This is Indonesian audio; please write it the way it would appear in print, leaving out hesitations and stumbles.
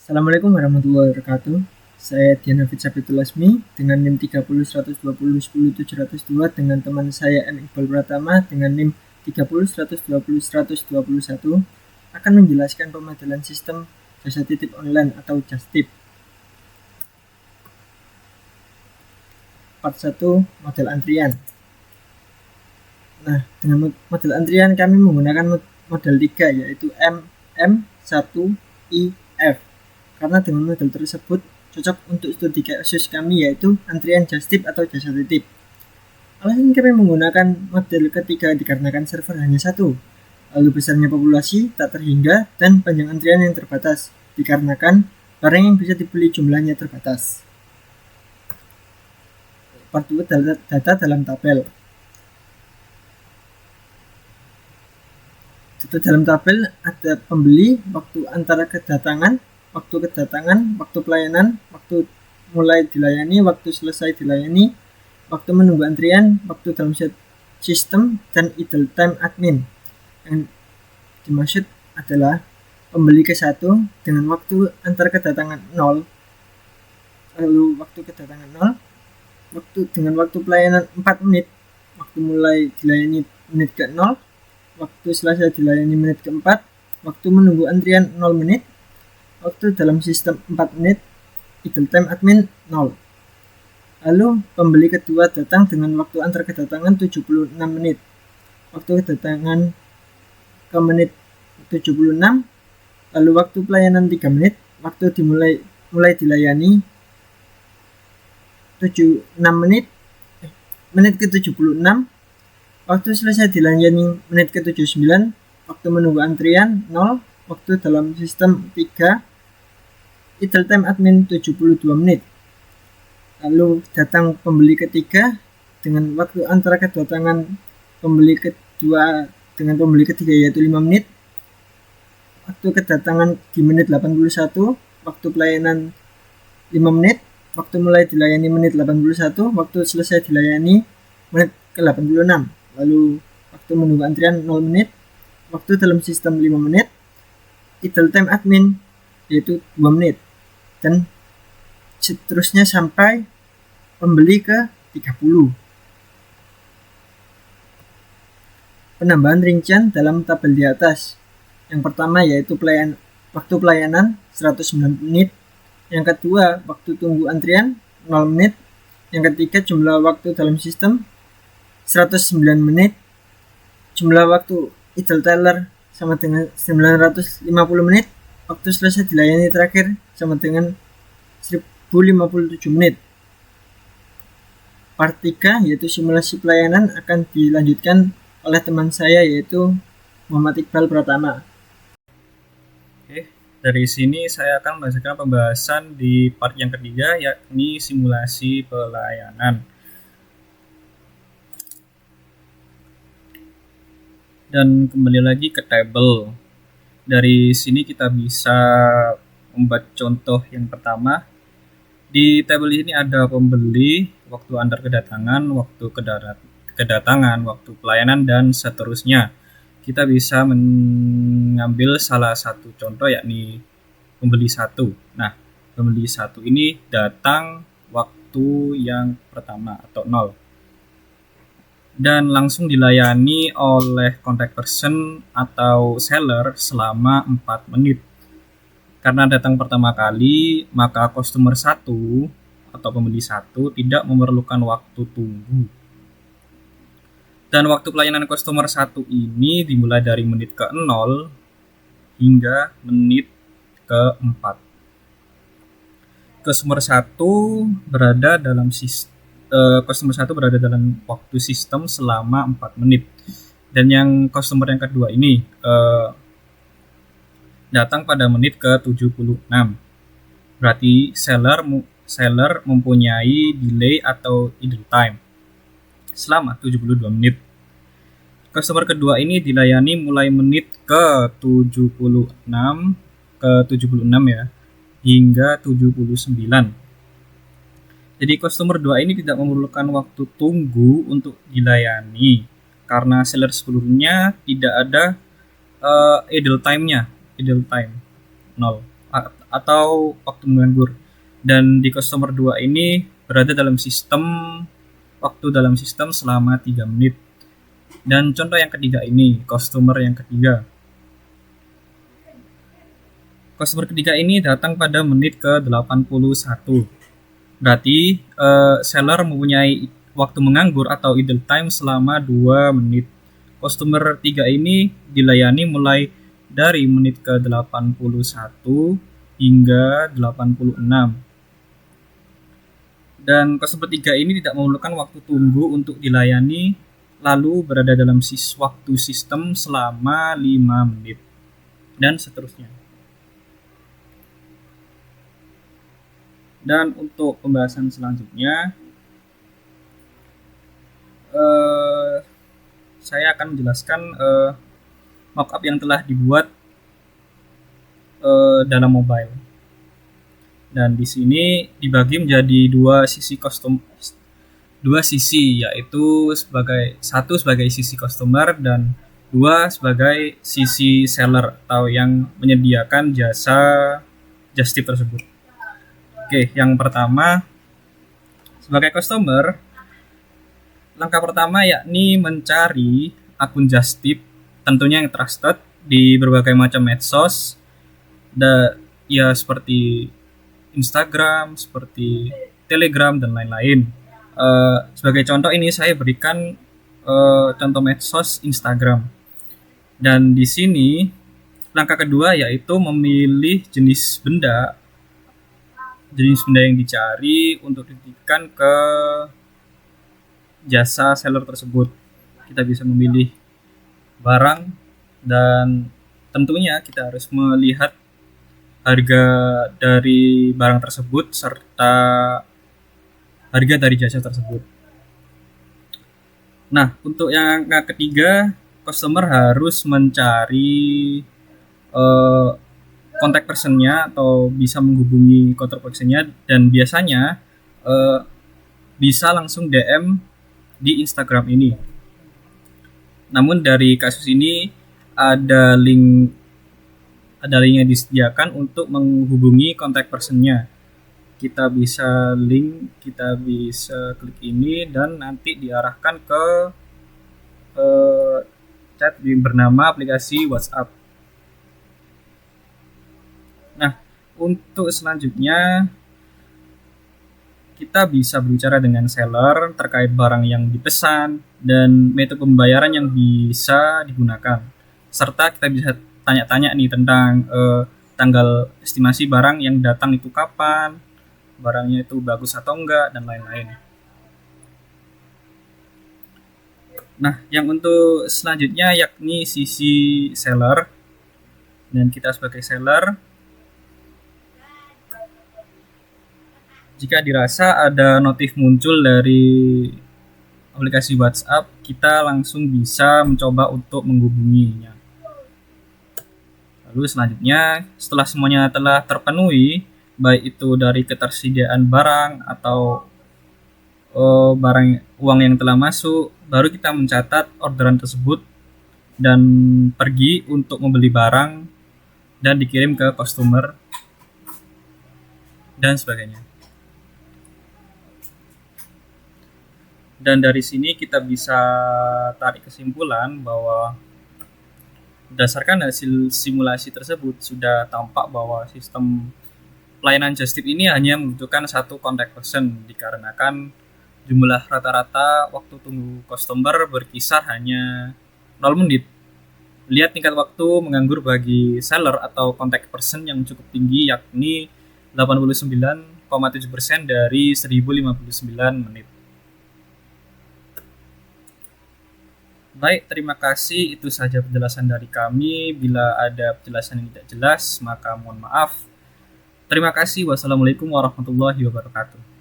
Assalamualaikum warahmatullahi wabarakatuh. Saya Diana Fitza Lasmi dengan NIM 30 120 10 702 dengan teman saya M. Iqbal Pratama dengan NIM 30 120 121 akan menjelaskan pemodelan sistem jasa titip online atau JASTIP. Part 1, model antrian. Nah, dengan model antrian kami menggunakan model 3 yaitu MM1IF. Karena dengan model tersebut cocok untuk studi kasus kami yaitu antrian JASTIP atau jasa titip. Alasan kami menggunakan model ketiga dikarenakan server hanya satu, lalu besarnya populasi tak terhingga dan panjang antrian yang terbatas dikarenakan barang yang bisa dibeli jumlahnya terbatas. Part 2, data dalam tabel. Data dalam tabel ada pembeli, waktu antara kedatangan, waktu pelayanan, waktu mulai dilayani, waktu selesai dilayani, waktu menunggu antrian, waktu dalam sistem, dan idle time admin. Yang dimaksud adalah pembeli ke 1 dengan waktu antara kedatangan 0, lalu waktu kedatangan 0, waktu dengan waktu pelayanan 4 menit, waktu mulai dilayani menit ke 0, waktu selesai dilayani menit keempat, waktu menunggu antrian 0 menit, waktu dalam sistem 4 menit, idle time admin 0. Lalu pembeli kedua datang dengan waktu antar kedatangan 76 menit, waktu kedatangan ke menit 76, lalu waktu pelayanan 3 menit, waktu mulai dilayani 76 menit, menit ke 76, waktu selesai dilayani menit ke 79, waktu menunggu antrian 0, waktu dalam sistem 3, idle time admin 72 menit. Lalu datang pembeli ketiga dengan waktu antara kedatangan pembeli kedua dengan pembeli ketiga yaitu 5 menit, waktu kedatangan di menit 81, waktu pelayanan 5 menit, waktu mulai dilayani menit 81, waktu selesai dilayani menit ke 86, lalu waktu menunggu antrian 0 menit, waktu dalam sistem 5 menit, idle time admin yaitu 2 menit, dan seterusnya sampai pembeli ke 30. Penambahan rincian dalam tabel di atas. Yang pertama yaitu waktu pelayanan 109 menit, yang kedua waktu tunggu antrian 0 menit, yang ketiga jumlah waktu dalam sistem 109 menit, jumlah waktu idle teller sama dengan 950 menit, waktu selesai dilayani terakhir sama dengan 1057 menit. Part 3 yaitu simulasi pelayanan akan dilanjutkan oleh teman saya yaitu Muhammad Iqbal Pratama. Oke, dari sini saya akan melanjutkan pembahasan di part yang ketiga yakni simulasi pelayanan. Dan kembali lagi ke tabel. Dari sini kita bisa membuat contoh yang pertama. Di tabel ini ada pembeli, waktu antar kedatangan, waktu kedatangan, waktu pelayanan, dan seterusnya. Kita bisa mengambil salah satu contoh yakni pembeli 1. Nah, pembeli 1 ini datang waktu yang pertama atau 0. Dan langsung dilayani oleh contact person atau seller selama 4 menit. Karena datang pertama kali, maka customer 1 atau pembeli 1 tidak memerlukan waktu tunggu. Dan waktu pelayanan customer 1 ini dimulai dari menit ke 0 hingga menit ke 4. Customer 1 berada dalam waktu sistem selama 4 menit. Dan yang customer yang kedua ini datang pada menit ke 76. Berarti seller mempunyai delay atau idle time selama 72 menit. Customer kedua ini dilayani mulai menit ke 76 ya hingga 79. Jadi customer 2 ini tidak memerlukan waktu tunggu untuk dilayani karena seller sebelumnya tidak ada idle time 0 atau waktu menganggur. Dan di customer 2 ini berada dalam sistem waktu dalam sistem selama 3 menit. Dan contoh yang ketiga ini, customer yang ketiga. Customer ketiga ini datang pada menit ke-81. Berarti seller mempunyai waktu menganggur atau idle time selama 2 menit. Customer 3 ini dilayani mulai dari menit ke-81 hingga 86. Dan customer 3 ini tidak memerlukan waktu tunggu untuk dilayani, lalu berada dalam waktu sistem selama 5 menit. Dan seterusnya. Dan untuk pembahasan selanjutnya, saya akan menjelaskan mockup yang telah dibuat dalam mobile. Dan di sini dibagi menjadi dua sisi, yaitu satu sebagai sisi customer dan dua sebagai sisi seller atau yang menyediakan jasa just tip tersebut. Oke, yang pertama sebagai customer, langkah pertama yakni mencari akun just tip, tentunya yang trusted di berbagai macam medsos, ya seperti Instagram, seperti Telegram dan lain-lain. Sebagai contoh ini saya berikan contoh medsos Instagram. Dan di sini langkah kedua yaitu memilih jenis benda yang dicari untuk dititipkan ke jasa seller tersebut. Kita bisa memilih barang dan tentunya kita harus melihat harga dari barang tersebut serta harga dari jasa tersebut. Nah, untuk yang ketiga, customer harus mencari kontak personnya atau bisa menghubungi kontak personnya, dan biasanya bisa langsung DM di Instagram ini. Namun dari kasus ini ada link yang disediakan untuk menghubungi kontak personnya. Kita bisa klik ini dan nanti diarahkan ke chat yang bernama aplikasi WhatsApp. Nah, untuk selanjutnya kita bisa berbicara dengan seller terkait barang yang dipesan dan metode pembayaran yang bisa digunakan. Serta kita bisa tanya-tanya nih tentang tanggal estimasi barang yang datang itu kapan, barangnya itu bagus atau enggak, dan lain-lain. Nah, yang untuk selanjutnya yakni sisi seller. Dan kita sebagai seller, jika dirasa ada notif muncul dari aplikasi WhatsApp, kita langsung bisa mencoba untuk menghubunginya. Lalu selanjutnya, setelah semuanya telah terpenuhi, baik itu dari ketersediaan barang atau uang yang telah masuk, baru kita mencatat orderan tersebut dan pergi untuk membeli barang dan dikirim ke customer dan sebagainya. Dan dari sini kita bisa tarik kesimpulan bahwa berdasarkan hasil simulasi tersebut sudah tampak bahwa sistem pelayanan just tip ini hanya membutuhkan satu contact person, dikarenakan jumlah rata-rata waktu tunggu customer berkisar hanya 0 menit. Lihat tingkat waktu menganggur bagi seller atau contact person yang cukup tinggi, yakni 89,7% dari 1059 menit. Baik, terima kasih. Itu saja penjelasan dari kami. Bila ada penjelasan yang tidak jelas, maka mohon maaf. Terima kasih. Wassalamualaikum warahmatullahi wabarakatuh.